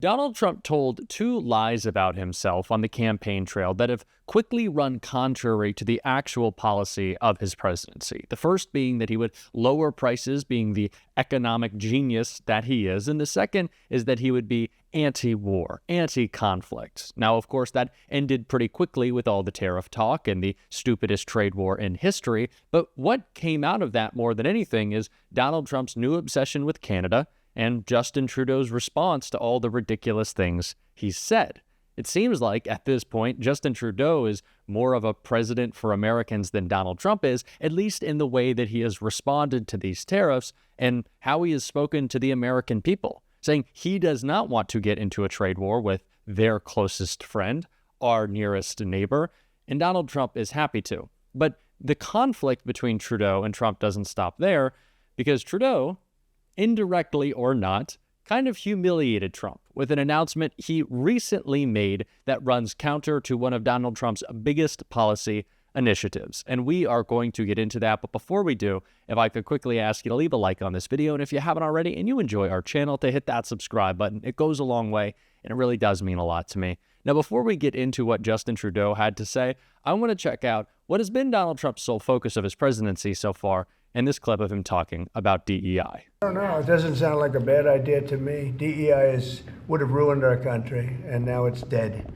Donald Trump told two lies about himself on the campaign trail that have quickly run contrary to the actual policy of his presidency. The first being that he would lower prices, being the economic genius that he is, and the second is that he would be anti-war, anti-conflict. Now, of course, that ended pretty quickly with all the tariff talk and the stupidest trade war in history, but what came out of that more than anything is Donald Trump's new obsession with Canada and Justin Trudeau's response to all the ridiculous things he said. It seems like, at this point, Justin Trudeau is more of a president for Americans than Donald Trump is, at least in the way that he has responded to these tariffs and how he has spoken to the American people, saying he does not want to get into a trade war with their closest friend, our nearest neighbor, and Donald Trump is happy to. But the conflict between Trudeau and Trump doesn't stop there, because Trudeau, indirectly or not, kind of humiliated Trump with an announcement he recently made that runs counter to one of Donald Trump's biggest policy initiatives. And we are going to get into that. But before we do, if I could quickly ask you to leave a like on this video, and if you haven't already and you enjoy our channel, to hit that subscribe button. It goes a long way, and it really does mean a lot to me. Now, before we get into what Justin Trudeau had to say, I want to check out what has been Donald Trump's sole focus of his presidency so far, and this clip of him talking about DEI. I don't know. It doesn't sound like a bad idea to me. DEI would have ruined our country, and now it's dead.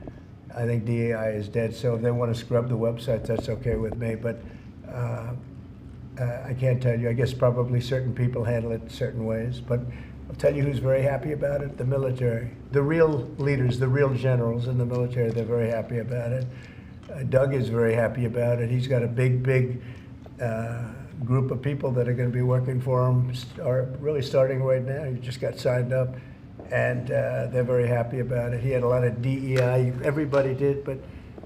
I think DEI is dead, so if they want to scrub the website, that's okay with me. But I can't tell you. I guess probably certain people handle it certain ways. But I'll tell you who's very happy about it: the military. The real leaders, the real generals in the military, they're very happy about it. Doug is very happy about it. He's got a big group of people that are going to be working for him, are really starting right now. He just got signed up, and they're very happy about it. He had a lot of DEI, everybody did, but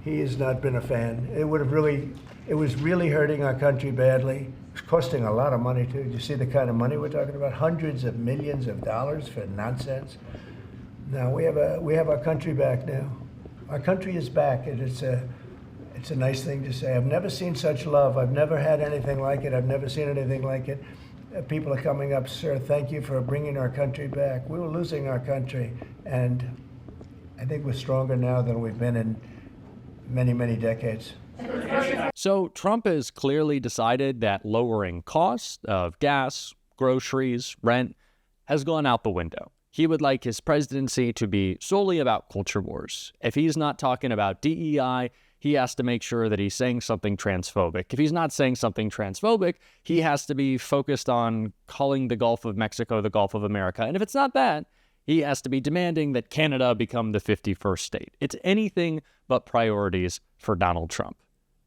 he has not been a fan. It was really hurting our country badly. It's costing a lot of money too. Do you see the kind of money we're talking about? Hundreds of millions of dollars for nonsense. Now we have our country back now. Our country is back, and it's a nice thing to say. I've never seen such love. I've never had anything like it. I've never seen anything like it. People are coming up, sir, thank you for bringing our country back. We were losing our country, and I think we're stronger now than we've been in many, many decades. So Trump has clearly decided that lowering costs of gas, groceries, rent has gone out the window. He would like his presidency to be solely about culture wars. If he's not talking about DEI, he has to make sure that he's saying something transphobic. If he's not saying something transphobic, he has to be focused on calling the Gulf of Mexico the Gulf of America. And if it's not that, he has to be demanding that Canada become the 51st state. It's anything but priorities for Donald Trump.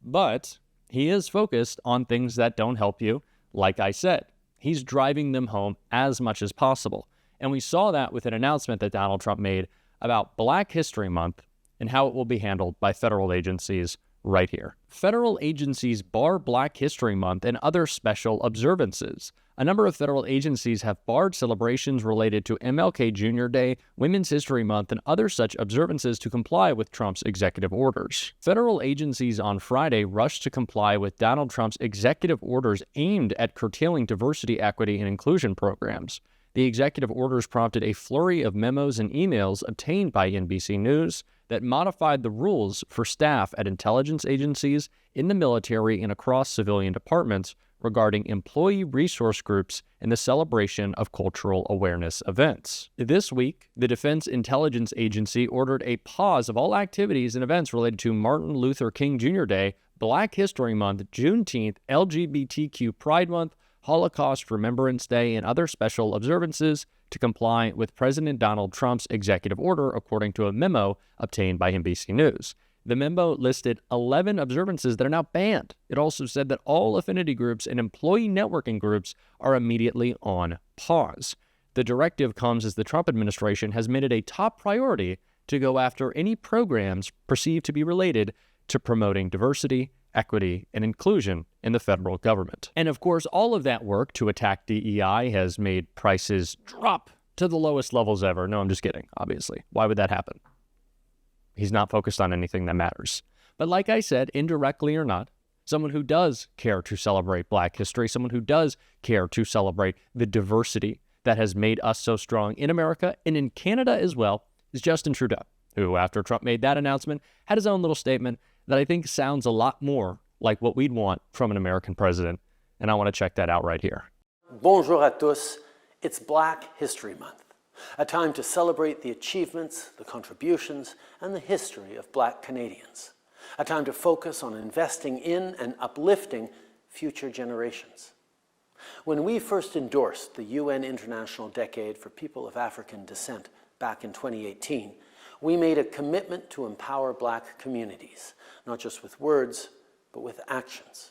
But he is focused on things that don't help you. Like I said, he's driving them home as much as possible. And we saw that with an announcement that Donald Trump made about Black History Month and how it will be handled by federal agencies right here. Federal agencies bar Black History Month and other special observances. A number of federal agencies have barred celebrations related to MLK Jr. Day, Women's History Month, and other such observances to comply with Trump's executive orders. Federal agencies on Friday rushed to comply with Donald Trump's executive orders aimed at curtailing diversity, equity, and inclusion programs. The executive orders prompted a flurry of memos and emails obtained by NBC News that modified the rules for staff at intelligence agencies, in the military, and across civilian departments regarding employee resource groups and the celebration of cultural awareness events. This week, the Defense Intelligence Agency ordered a pause of all activities and events related to Martin Luther King Jr. Day, Black History Month, Juneteenth, LGBTQ Pride Month, Holocaust Remembrance Day, and other special observances to comply with President Donald Trump's executive order, according to a memo obtained by NBC News. The memo listed 11 observances that are now banned. It also said that all affinity groups and employee networking groups are immediately on pause. The directive comes as the Trump administration has made it a top priority to go after any programs perceived to be related to promoting diversity, equity, and inclusion in the federal government. And of course, all of that work to attack DEI has made prices drop to the lowest levels ever. No, I'm just kidding, obviously. Why would that happen? He's not focused on anything that matters. But like I said, indirectly or not, someone who does care to celebrate Black history, someone who does care to celebrate the diversity that has made us so strong in America and in Canada as well, is Justin Trudeau, who, after Trump made that announcement, had his own little statement that I think sounds a lot more like what we'd want from an American president. And I want to check that out right here. Bonjour à tous. It's Black History Month, a time to celebrate the achievements, the contributions, and the history of Black Canadians. A time to focus on investing in and uplifting future generations. When we first endorsed the UN International Decade for People of African Descent back in 2018, we made a commitment to empower Black communities, not just with words, but with actions.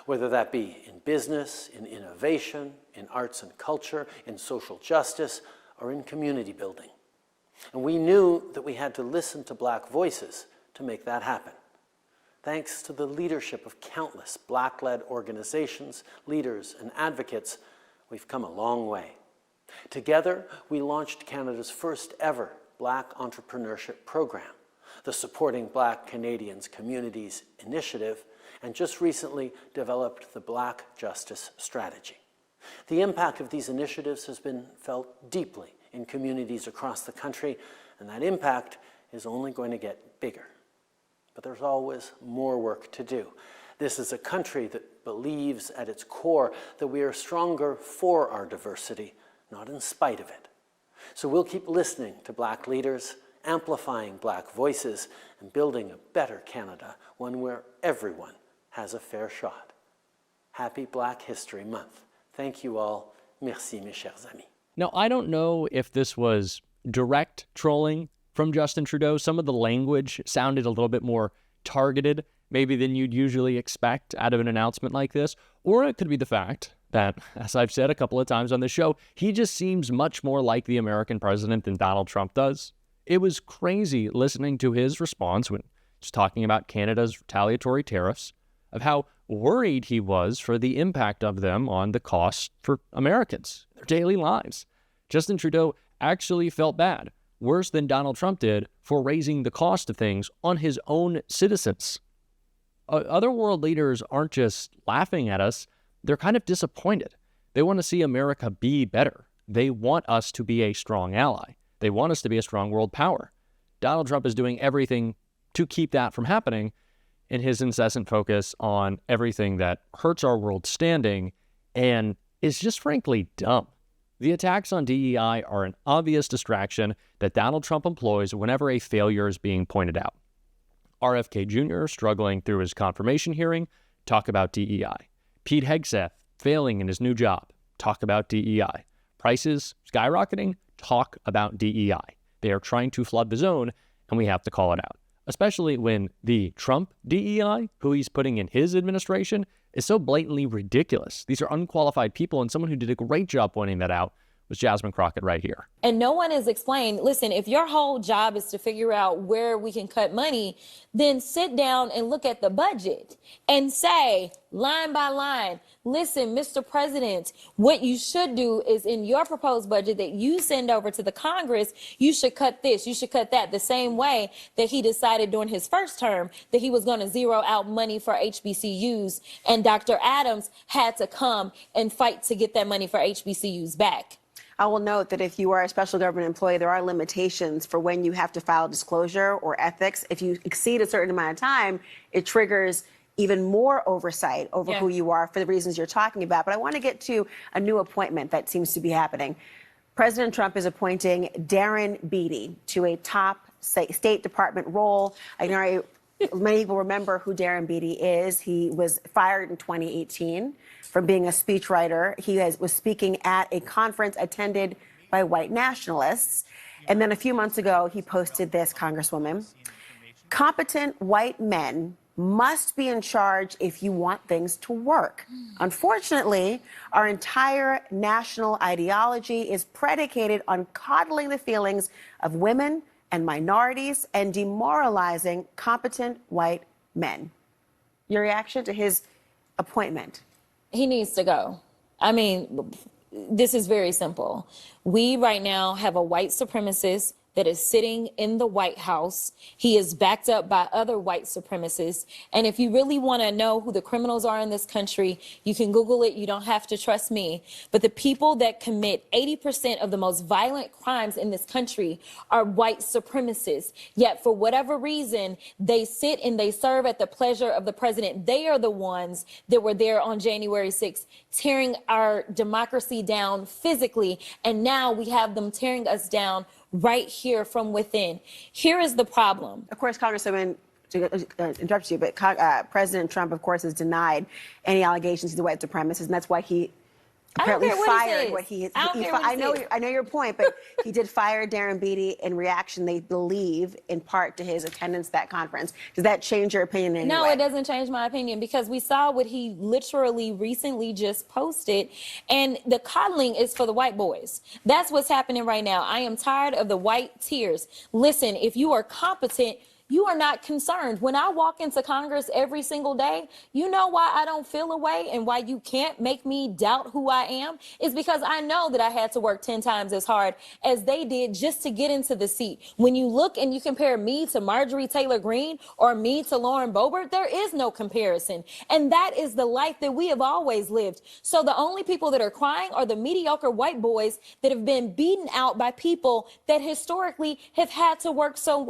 Whether that be in business, in innovation, in arts and culture, in social justice, or in community building. And we knew that we had to listen to Black voices to make that happen. Thanks to the leadership of countless Black-led organizations, leaders, and advocates, we've come a long way. Together, we launched Canada's first ever Black Entrepreneurship Program, the Supporting Black Canadians Communities Initiative, and just recently developed the Black Justice Strategy. The impact of these initiatives has been felt deeply in communities across the country, and that impact is only going to get bigger. But there's always more work to do. This is a country that believes at its core that we are stronger for our diversity, not in spite of it. So we'll keep listening to Black leaders, amplifying Black voices, and building a better Canada, one where everyone has a fair shot. Happy Black History Month. Thank you all. Merci, mes chers amis. Now, I don't know if this was direct trolling from Justin Trudeau. Some of the language sounded a little bit more targeted, maybe than you'd usually expect out of an announcement like this. Or it could be the fact that, as I've said a couple of times on the show, he just seems much more like the American president than Donald Trump does. It was crazy listening to his response when he's talking about Canada's retaliatory tariffs, of how worried he was for the impact of them on the cost for Americans, their daily lives. Justin Trudeau actually felt bad, worse than Donald Trump did, for raising the cost of things on his own citizens. Other world leaders aren't just laughing at us, they're kind of disappointed. They want to see America be better. They want us to be a strong ally. They want us to be a strong world power. Donald Trump is doing everything to keep that from happening in his incessant focus on everything that hurts our world standing and is just frankly dumb. The attacks on DEI are an obvious distraction that Donald Trump employs whenever a failure is being pointed out. RFK Jr. struggling through his confirmation hearing, talk about DEI. Pete Hegseth failing in his new job, talk about DEI. Prices skyrocketing, talk about DEI. They are trying to flood the zone, and we have to call it out. Especially when the Trump DEI, who he's putting in his administration, is so blatantly ridiculous. These are unqualified people, and someone who did a great job pointing that out was Jasmine Crockett right here. And no one has explained, listen, if your whole job is to figure out where we can cut money, then sit down and look at the budget and say, line by line, listen, Mr. President, what you should do is in your proposed budget that you send over to the Congress, you should cut this, you should cut that, the same way that he decided during his first term that he was going to zero out money for HBCUs, and Dr. Adams had to come and fight to get that money for HBCUs back. I will note that if you are a special government employee, there are limitations for when you have to file disclosure or ethics. If you exceed a certain amount of time, it triggers even more oversight over who you are for the reasons you're talking about. But I want to get to a new appointment that seems to be happening. President Trump is appointing Darren Beattie to a top State Department role. I know many people remember who Darren Beattie is. He was fired in 2018 from being a speechwriter. He was speaking at a conference attended by white nationalists. And then a few months ago, he posted this, Congresswoman: competent white men must be in charge if you want things to work. Unfortunately, our entire national ideology is predicated on coddling the feelings of women and minorities and demoralizing competent white men. Your reaction to his appointment? He needs to go. I mean, this is very simple. We right now have a white supremacist that is sitting in the White House. He is backed up by other white supremacists. And if you really want to know who the criminals are in this country, you can Google it. You don't have to trust me. But the people that commit 80% of the most violent crimes in this country are white supremacists. Yet for whatever reason, they sit and they serve at the pleasure of the president. They are the ones that were there on January 6th, tearing our democracy down physically. And now we have them tearing us down right here from within. Here is the problem. Of course, Congresswoman, to interrupt you, but President Trump, of course, has denied any allegations he's a white supremacist, and that's why he apparently fired what he. I know your point, but he did fire Darren Beatty in reaction, they believe, in part to his attendance at that conference. Does that change your opinion in any way? No, it doesn't change my opinion, because we saw what he literally recently just posted, and the coddling is for the white boys. That's what's happening right now. I am tired of the white tears. Listen, if you are competent, you are not concerned. When I walk into Congress every single day, you know why I don't feel a way and why you can't make me doubt who I am? Is because I know that I had to work 10 times as hard as they did just to get into the seat. When you look and you compare me to Marjorie Taylor Greene or me to Lauren Boebert, there is no comparison. And that is the life that we have always lived. So the only people that are crying are the mediocre white boys that have been beaten out by people that historically have had to work so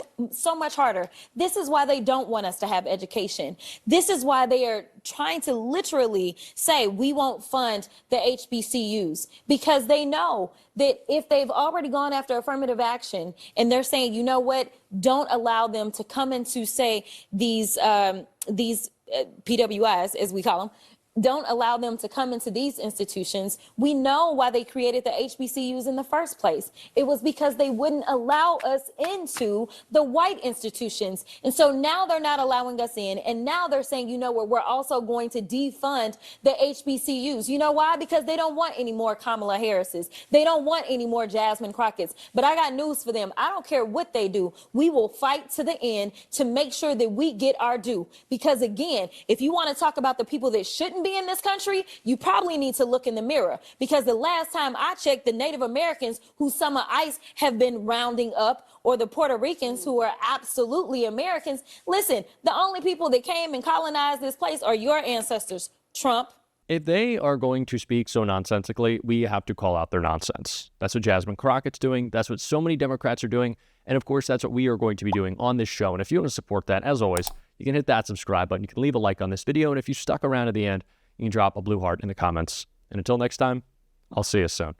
much harder. This is why they don't want us to have education. This is why they are trying to literally say we won't fund the HBCUs, because they know that if they've already gone after affirmative action and they're saying, you know what, don't allow them to come into, say, these PWIs, as we call them, don't allow them to come into these institutions. We know why they created the HBCUs in the first place. It was because they wouldn't allow us into the white institutions. And so now they're not allowing us in. And now they're saying, you know what, we're also going to defund the HBCUs. You know why? Because they don't want any more Kamala Harrises. They don't want any more Jasmine Crockett's. But I got news for them. I don't care what they do. We will fight to the end to make sure that we get our due. Because again, if you want to talk about the people that shouldn't be in this country, you probably need to look in the mirror, because the last time I checked, the Native Americans who some of ICE have been rounding up, or the Puerto Ricans who are absolutely Americans, listen, the only people that came and colonized this place are your ancestors, Trump. If they are going to speak so nonsensically, we have to call out their nonsense. That's what Jasmine Crockett's doing. That's what so many Democrats are doing. And of course, that's what we are going to be doing on this show. And if you want to support that, as always, you can hit that subscribe button. You can leave a like on this video. And if you stuck around to the end, you can drop a blue heart in the comments. And until next time, I'll see you soon.